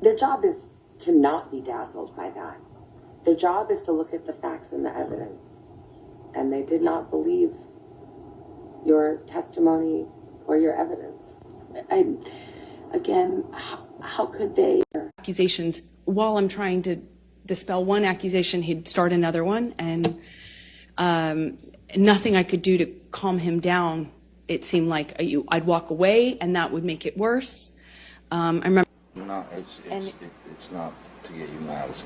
Their job is to not be dazzled by that. Their job is to look at the facts and the evidence. And they did not believe your testimony or your evidence. Again, how could they? Accusations, while I'm trying to dispel one accusation, he'd start another one, and nothing I could do to calm him down. It seemed like I'd walk away, and that would make it worse. I remember. No, it's not to get you mad. It's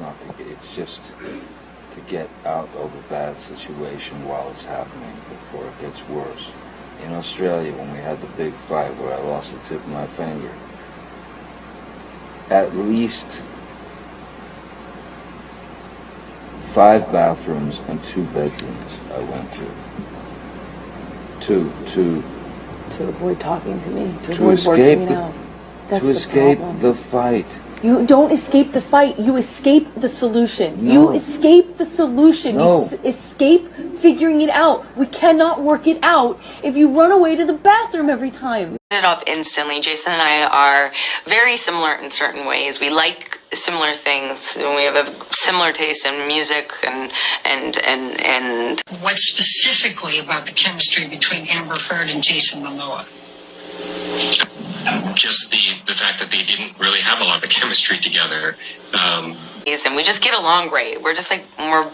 just to get out of a bad situation while it's happening before it gets worse. In Australia, when we had the big fight where I lost the tip of my finger, at least 5 bathrooms and 2 bedrooms I went to avoid talking to me, to escape the fight. You don't escape the fight. You escape the solution. No. You escape the solution. No. You escape figuring it out. We cannot work it out if you run away to the bathroom every time. It off instantly. Jason and I are very similar in certain ways. We like similar things. We have a similar taste in music and. What specifically about the chemistry between Amber Heard and Jason Momoa? Just the fact that they didn't really have a lot of chemistry together. And we just get along great. We're just like more.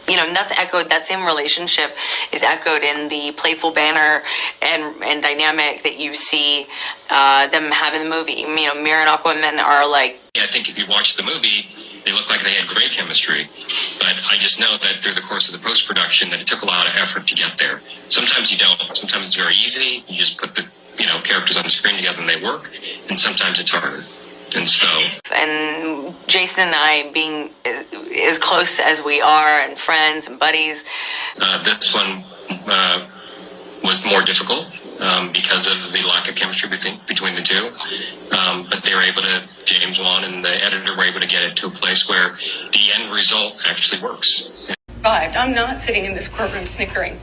And that's echoed, that same relationship is echoed in the playful banter and dynamic that you see them have in the movie. Mir and Aquaman are like... I think if you watch the movie, they look like they had great chemistry. But I just know that through the course of the post-production that it took a lot of effort to get there. Sometimes you don't. Sometimes it's very easy. You just put the characters on the screen together and they work. And sometimes it's harder. And Jason and I being as close as we are and friends and buddies. This one was more difficult because of the lack of chemistry between the two. But they were able to, James Wan and the editor were able to get it to a place where the end result actually works. I'm not sitting in this courtroom snickering.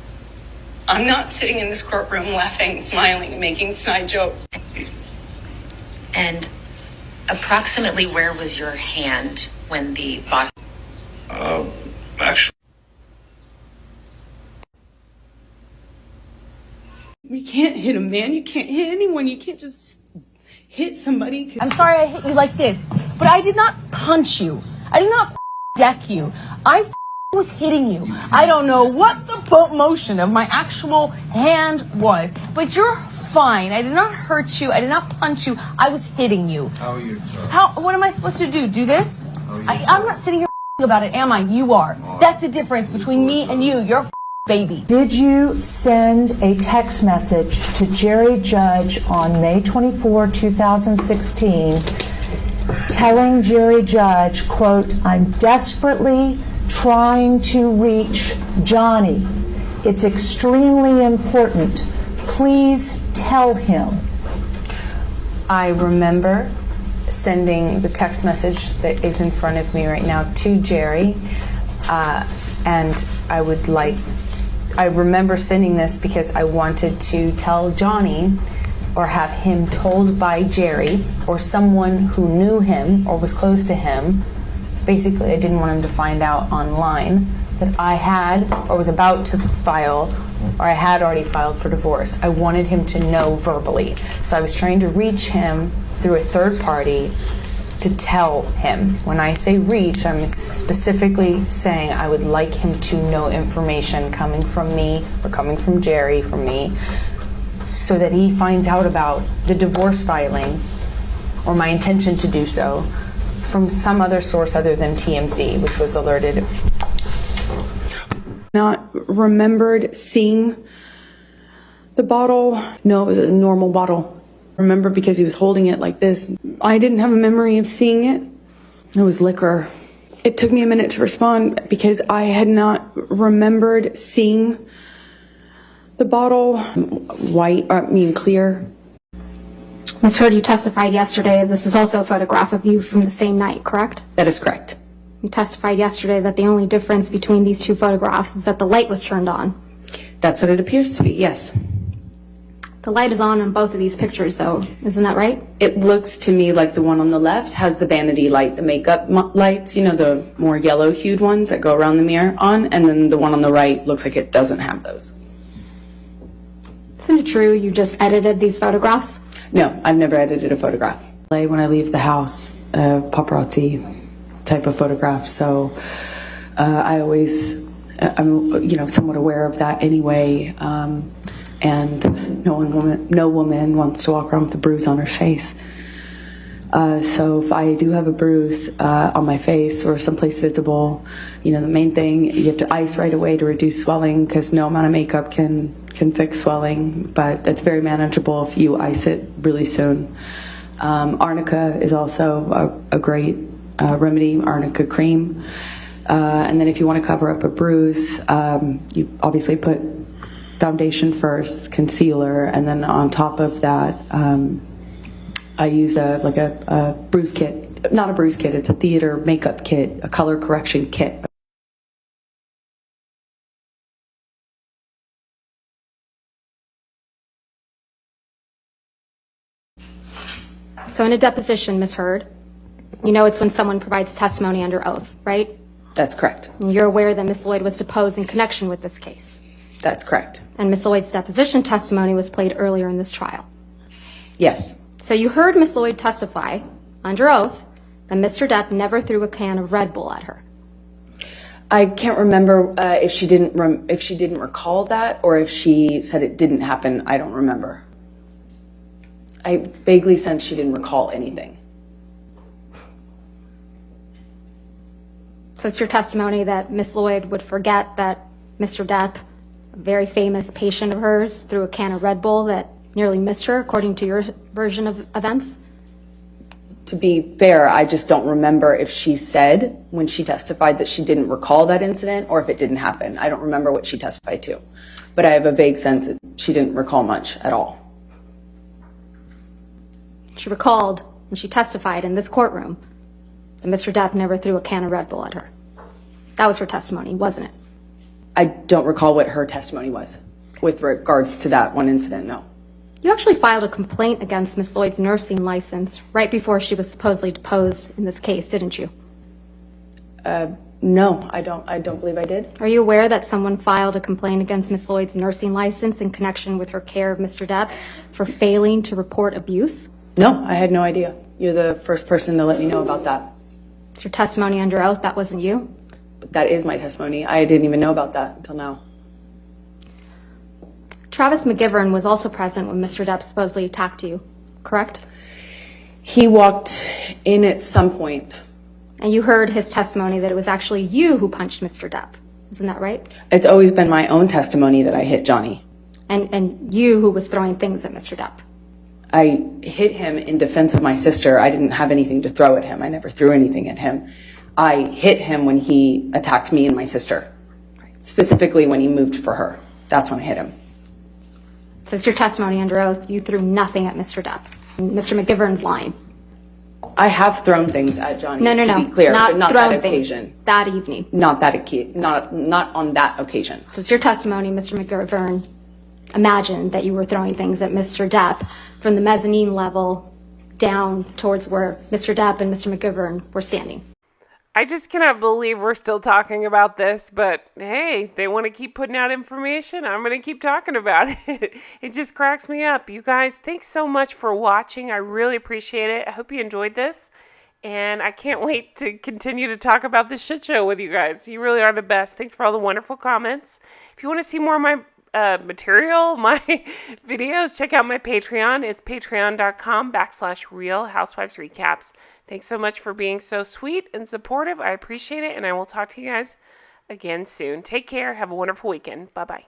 I'm not sitting in this courtroom laughing, smiling, and making snide jokes. And approximately where was your hand when the vodka? Actually. You can't hit a man. You can't hit anyone. You can't just hit somebody. I'm sorry I hit you like this, but I did not punch you. I did not deck you. I was hitting you. I don't know what the motion of my actual hand was, but you're fine. I did not hurt you. I did not punch you. I was hitting you. How are you? What am I supposed to do? Do this? I'm not sitting here about it, am I? You are. That's the difference between me and you. You're a baby. Did you send a text message to Jerry Judge on May 24, 2016, telling Jerry Judge, quote, "I'm desperately trying to reach Johnny. It's extremely important. Please tell him"? I remember sending the text message that is in front of me right now to Jerry, and I remember sending this because I wanted to tell Johnny or have him told by Jerry or someone who knew him or was close to him. Basically, I didn't want him to find out online that I had or was about to file, or I had already filed for divorce. I wanted him to know verbally. So I was trying to reach him through a third party to tell him. When I say reach, I'm specifically saying I would like him to know information coming from me or coming from Jerry, from me, so that he finds out about the divorce filing or my intention to do so from some other source other than TMZ, which was alerted. Not remembered seeing the bottle. No, it was a normal bottle. Remember because he was holding it like this. I didn't have a memory of seeing it. It was liquor. It took me a minute to respond because I had not remembered seeing the bottle clear. Ms. Heard, you testified yesterday. This is also a photograph of you from the same night, correct? That is correct. You testified yesterday that the only difference between these two photographs is that the light was turned on. That's what it appears to be, yes. The The light is on both of these pictures, though. Isn't that right? It looks to me like the one on the left has the vanity light, the makeup lights, you know, the more yellow hued ones that go around the mirror on, and then the one on the right looks like it doesn't have those. Isn't it true you just edited these photographs? No, I've never edited a photograph. When I leave the house, paparazzi type of photograph, so I always, I'm, you know, somewhat aware of that anyway. And no woman wants to walk around with a bruise on her face. So if I do have a bruise on my face or someplace visible, you know, the main thing, you have to ice right away to reduce swelling, because no amount of makeup can fix swelling, but it's very manageable if you ice it really soon. Arnica is also a great remedy, arnica cream. And then if you want to cover up a bruise, you obviously put foundation first, concealer, and then on top of that, I use a bruise kit. Not a bruise kit, it's a theater makeup kit, a color correction kit. So in a deposition, Ms. Heard, you know it's when someone provides testimony under oath, right? That's correct. And you're aware that Ms. Lloyd was deposed in connection with this case. That's correct. And Ms. Lloyd's deposition testimony was played earlier in this trial. Yes. So you heard Ms. Lloyd testify under oath that Mr. Depp never threw a can of Red Bull at her. I can't remember if she didn't recall that, or if she said it didn't happen. I don't remember. I vaguely sense she didn't recall anything. So it's your testimony that Ms. Lloyd would forget that Mr. Depp, a very famous patient of hers, threw a can of Red Bull that nearly missed her, according to your version of events? To be fair, I just don't remember if she said when she testified that she didn't recall that incident, or if it didn't happen. I don't remember what she testified to. But I have a vague sense that she didn't recall much at all. She recalled when she testified in this courtroom that Mr. Depp never threw a can of Red Bull at her. That was her testimony, wasn't it? I don't recall what her testimony was with regards to that one incident, no. You actually filed a complaint against Ms. Lloyd's nursing license right before she was supposedly deposed in this case, didn't you? No, I don't believe I did. Are you aware that someone filed a complaint against Ms. Lloyd's nursing license in connection with her care of Mr. Depp for failing to report abuse? No, I had no idea. You're the first person to let me know about that. It's your testimony under oath, that wasn't you? But that is my testimony. I didn't even know about that until now. Travis McGivern was also present when Mr. Depp supposedly attacked you, correct? He walked in at some point. And you heard his testimony that it was actually you who punched Mr. Depp. Isn't that right? It's always been my own testimony that I hit Johnny. And you who was throwing things at Mr. Depp. I hit him in defense of my sister. I didn't have anything to throw at him. I never threw anything at him. I hit him when he attacked me and my sister. Specifically when he moved for her. That's when I hit him. So it's your testimony under oath. You threw nothing at Mr. Depp. Mr. McGivern's lying. I have thrown things at Johnny. No. To be clear, not but not thrown that things occasion. that evening. Not on that occasion. So it's your testimony, Mr. McGivern imagined that you were throwing things at Mr. Depp from the mezzanine level down towards where Mr. Depp and Mr. McGivern were standing. I just cannot believe we're still talking about this, but hey, they want to keep putting out information. I'm going to keep talking about it. It just cracks me up. You guys, thanks so much for watching. I really appreciate it. I hope you enjoyed this, and I can't wait to continue to talk about this shit show with you guys. You really are the best. Thanks for all the wonderful comments. If you want to see more of my material, my videos, check out my Patreon. It's patreon.com/Real Housewives Recaps. Thanks so much for being so sweet and supportive. I appreciate it, and I will talk to you guys again soon. Take care. Have a wonderful weekend. Bye-bye.